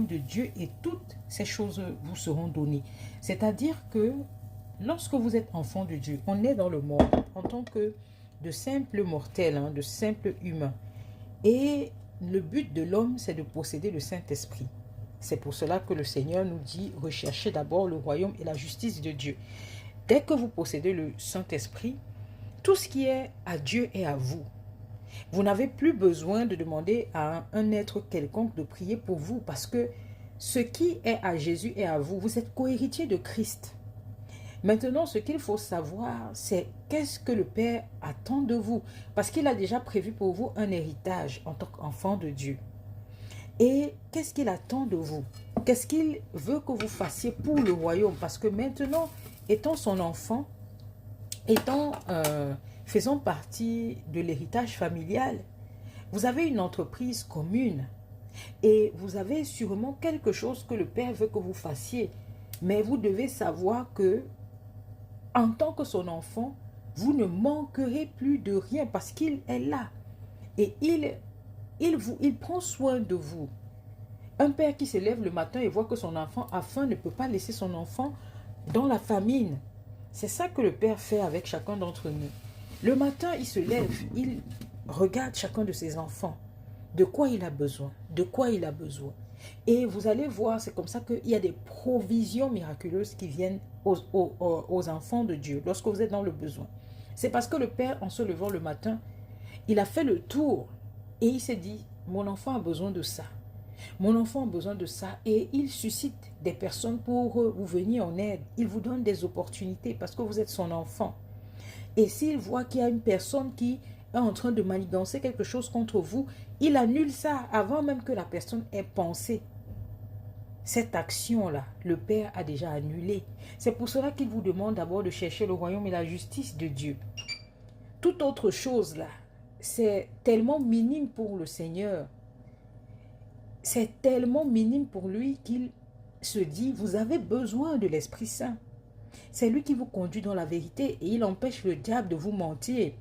royaume de Dieu et toutes ces choses vous seront données. C'est-à-dire que lorsque vous êtes enfant de Dieu, on est dans le monde en tant que de simples mortels, de simples humains. Et le but de l'homme, c'est de posséder le Saint-Esprit. C'est pour cela que le Seigneur nous dit, recherchez d'abord le royaume et la justice de Dieu. Dès que vous possédez le Saint-Esprit, tout ce qui est à Dieu est à vous. Vous n'avez plus besoin de demander à un être quelconque de prier pour vous parce que ce qui est à Jésus est à vous. Vous êtes co-héritier de Christ. Maintenant, ce qu'il faut savoir, c'est qu'est-ce que le Père attend de vous. Parce qu'il a déjà prévu pour vous un héritage en tant qu'enfant de Dieu. Et qu'est-ce qu'il attend de vous? Qu'est-ce qu'il veut que vous fassiez pour le royaume? Parce que maintenant, étant son enfant, faisant partie de l'héritage familial, vous avez une entreprise commune. Et vous avez sûrement quelque chose que le Père veut que vous fassiez. Mais vous devez savoir que en tant que son enfant, vous ne manquerez plus de rien parce qu'il est là. Et il prend soin de vous. Un père qui se lève le matin et voit que son enfant a faim ne peut pas laisser son enfant dans la famine. C'est ça que le Père fait avec chacun d'entre nous. Le matin, il se lève, il regarde chacun de ses enfants. De quoi il a besoin? De quoi il a besoin? Et vous allez voir, c'est comme ça qu'il y a des provisions miraculeuses qui viennent aux enfants de Dieu lorsque vous êtes dans le besoin. C'est parce que le Père, en se levant le matin, il a fait le tour et il s'est dit, mon enfant a besoin de ça. Mon enfant a besoin de ça. Et il suscite des personnes pour vous venir en aide. Il vous donne des opportunités parce que vous êtes son enfant. Et s'il voit qu'il y a une personne qui est en train de manigancer quelque chose contre vous, il annule ça avant même que la personne ait pensé. Cette action-là, le Père a déjà annulé. C'est pour cela qu'il vous demande d'abord de chercher le royaume et la justice de Dieu. Toute autre chose là, c'est tellement minime pour le Seigneur. C'est tellement minime pour lui qu'il se dit, vous avez besoin de l'Esprit Saint. C'est lui qui vous conduit dans la vérité et il empêche le diable de vous mentir.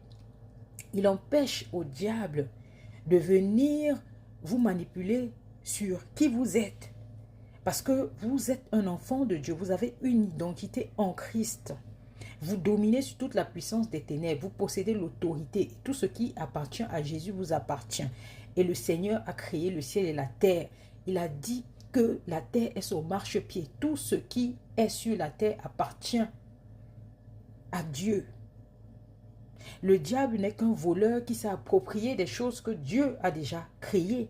Il empêche au diable de venir vous manipuler sur qui vous êtes. Parce que vous êtes un enfant de Dieu, vous avez une identité en Christ. Vous dominez sur toute la puissance des ténèbres, vous possédez l'autorité. Tout ce qui appartient à Jésus vous appartient. Et le Seigneur a créé le ciel et la terre. Il a dit que la terre est son marchepied. Tout ce qui est sur la terre appartient à Dieu. Le diable n'est qu'un voleur qui s'est approprié des choses que Dieu a déjà créées.